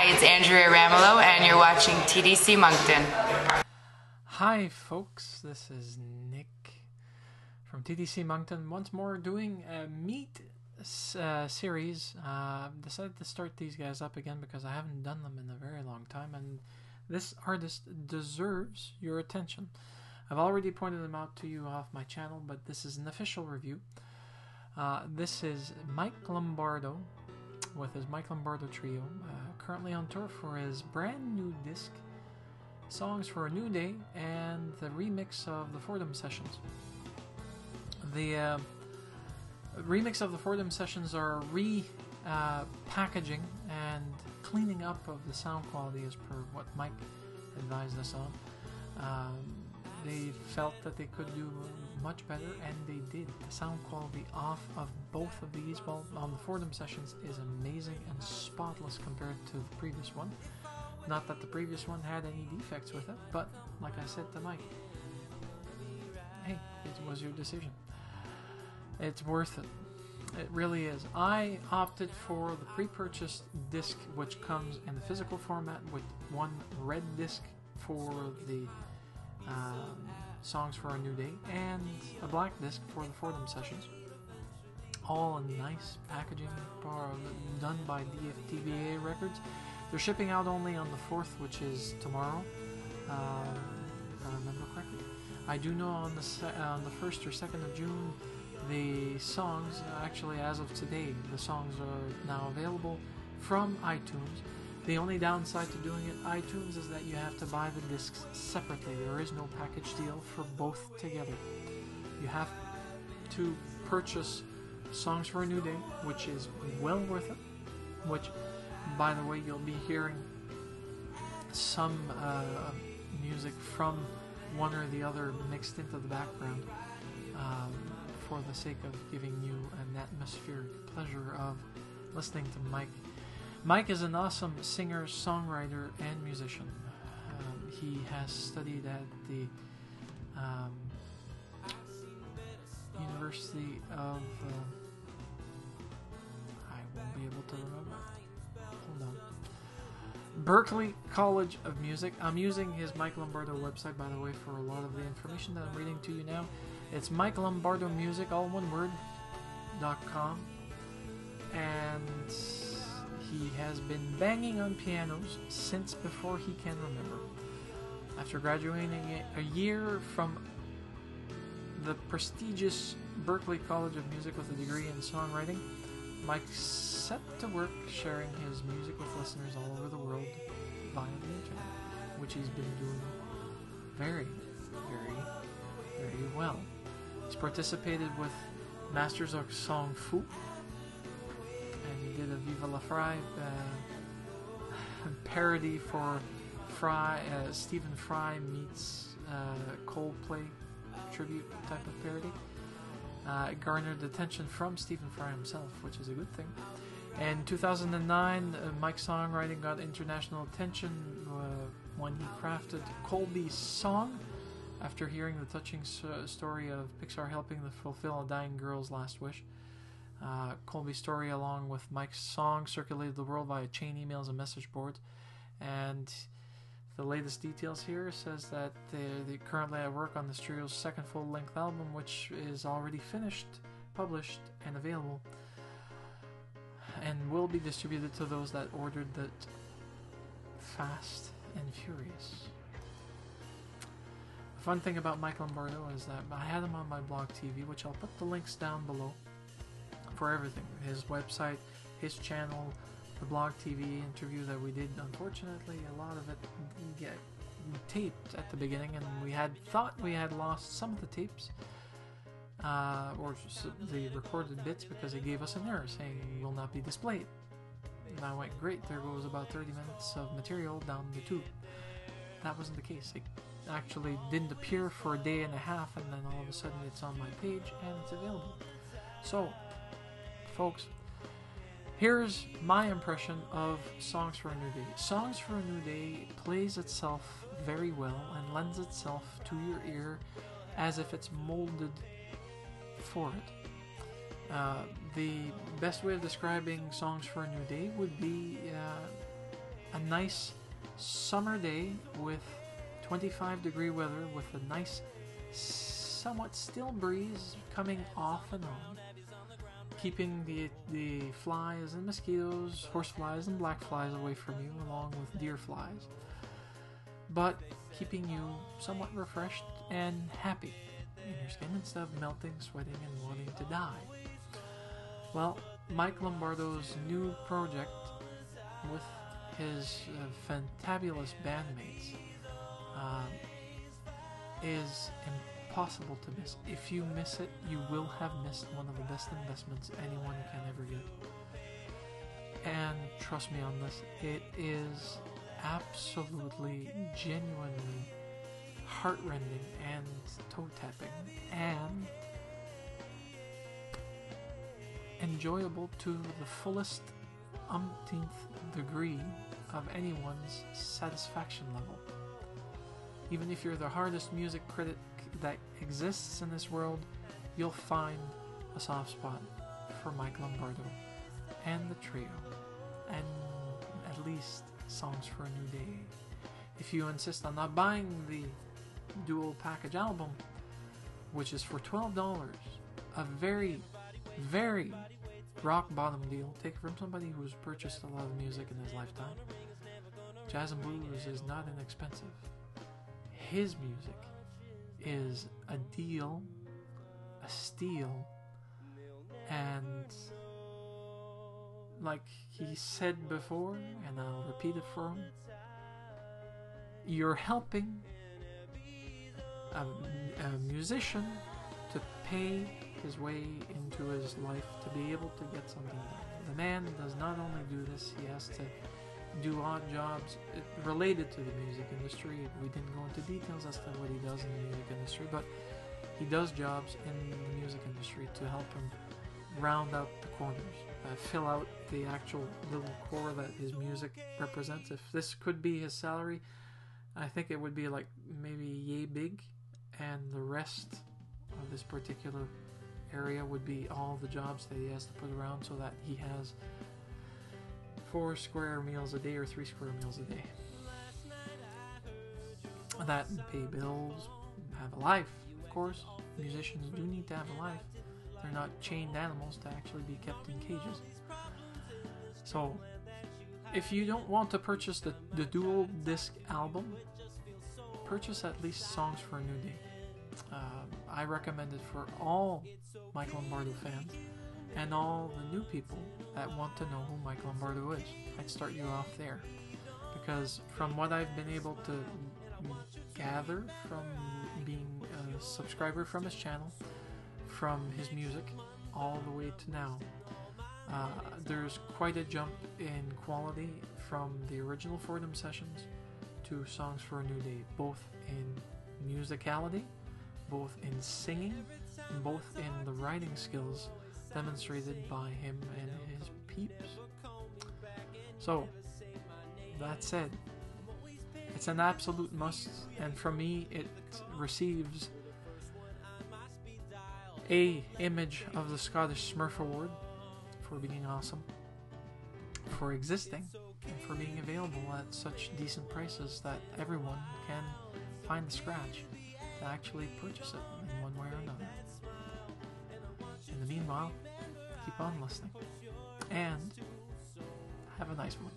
Hi, it's Andrea Ramelow, and you're watching TDC Moncton. Hi, folks. This is Nick from TDC Moncton. Once more, doing a meet series. Decided to start these guys up again because I haven't done them in a very long time, and this artist deserves your attention. I've already pointed them out to you off my channel, but this is an official review. This is Mike Lombardo with his Mike Lombardo Trio, currently on tour for his brand new disc, Songs for a New Day, and the remix of the Fordham Sessions. The remix of the Fordham Sessions are packaging and cleaning up of the sound quality as per what Mike advised us on. They felt that they could do much better, and they did. The sound quality off of both of these, well, on the Fordham Sessions, is amazing and spotless compared to the previous one. Not that the previous one had any defects with it, but like I said to Mike, hey, it was your decision. It's worth it. It really is. I opted for the pre-purchased disc, which comes in the physical format with one red disc for the Songs for a New Day and a black disc for the Fordham Sessions. All in nice packaging, done by DFTBA Records. They're shipping out only on the 4th, which is tomorrow, if I remember correctly. I do know on the 1st or 2nd of June, the songs, actually as of today, the songs are now available from iTunes. The only downside to doing it iTunes is that you have to buy the discs separately. There is no package deal for both together. You have to purchase Songs for a New Day, which is well worth it, which, by the way, you'll be hearing some music from one or the other mixed into the background for the sake of giving you an atmospheric pleasure of listening to Mike. Mike is an awesome singer, songwriter, and musician. He has studied at the University of... I won't be able to remember. Hold on. Berklee College of Music. I'm using his Mike Lombardo website, by the way, for a lot of the information that I'm reading to you now. It's Mike Lombardo Music, all one word, .com. And he has been banging on pianos since before he can remember. After graduating a year from the prestigious Berklee College of Music with a degree in songwriting, Mike set to work sharing his music with listeners all over the world via the internet, which he's been doing very, very, very well. He's participated with Masters of Song Fu, and he did a Viva La Fry parody for Stephen Fry meets Coldplay tribute type of parody. It garnered attention from Stephen Fry himself, which is a good thing. In 2009, Mike's songwriting got international attention when he crafted Colby's song after hearing the touching story of Pixar helping to fulfill a dying girl's last wish. Colby's story, along with Mike's song, circulated the world via chain emails and message boards. And the latest details here says that they currently at work on this trio's second full-length album, which is already finished, published, and available, and will be distributed to those that ordered it fast and furious. The fun thing about Mike Lombardo is that I had him on my blog TV, which I'll put the links down below for everything. His website, his channel, the blog TV interview that we did. Unfortunately, a lot of it didn't get taped at the beginning, and we had thought we had lost some of the tapes, or the recorded bits, because it gave us an error saying it will not be displayed. And I went, great, there goes about 30 minutes of material down the tube. That wasn't the case. It actually didn't appear for a day and a half, and then all of a sudden it's on my page and it's available. So, folks, here's my impression of Songs for a New Day. Songs for a New Day plays itself very well and lends itself to your ear as if it's molded for it. The best way of describing Songs for a New Day would be a nice summer day with 25-degree weather with a nice, somewhat still breeze coming off and on, keeping the flies and mosquitoes, horse flies and black flies away from you, along with deer flies, but keeping you somewhat refreshed and happy in your skin instead of melting, sweating, and wanting to die. Well, Mike Lombardo's new project with his fantabulous bandmates is impossible to miss. If you miss it, you will have missed one of the best investments anyone can ever get. And trust me on this, it is absolutely, genuinely heart-rending and toe-tapping and enjoyable to the fullest umpteenth degree of anyone's satisfaction level. Even if you're the hardest music critic that exists in this world, you'll find a soft spot for Mike Lombardo and the trio, and at least Songs for a New Day. If you insist on not buying the dual package album, which is for $12, a very, very rock bottom deal, take it from somebody who's purchased a lot of music in his lifetime. Jazz and blues is not inexpensive. His music is a deal, a steal, and like he said before, and I'll repeat it for him, you're helping a musician to pay his way into his life to be able to get something done. The man does not only do this, he has to do odd jobs related to the music industry. We didn't go into details as to what he does in the music industry, but he does jobs in the music industry to help him round out the corners, fill out the actual little core that his music represents. If this could be his salary, I think it would be like maybe yay big, and the rest of this particular area would be all the jobs that he has to put around so that he has 4 square meals a day or 3 square meals a day. That and pay bills, have a life. Of course, musicians do need to have a life. They're not chained animals to actually be kept in cages. So, if you don't want to purchase the dual disc album, purchase at least Songs for a New Day. I recommend it for all Mike Lombardo fans and all the new people that want to know who Mike Lombardo is. I'd start you off there, because from what I've been able to gather from being a subscriber from his channel, from his music all the way to now, there's quite a jump in quality from the original Fordham sessions to Songs for a New Day, both in musicality, both in singing, both in the writing skills demonstrated by him and his peeps. So, that said, it's an absolute must, and for me it receives a image of the Scottish Smurf Award for being awesome, for existing, and for being available at such decent prices that everyone can find the scratch to actually purchase it in one way or another. In the meanwhile, keep on listening, and have a nice one.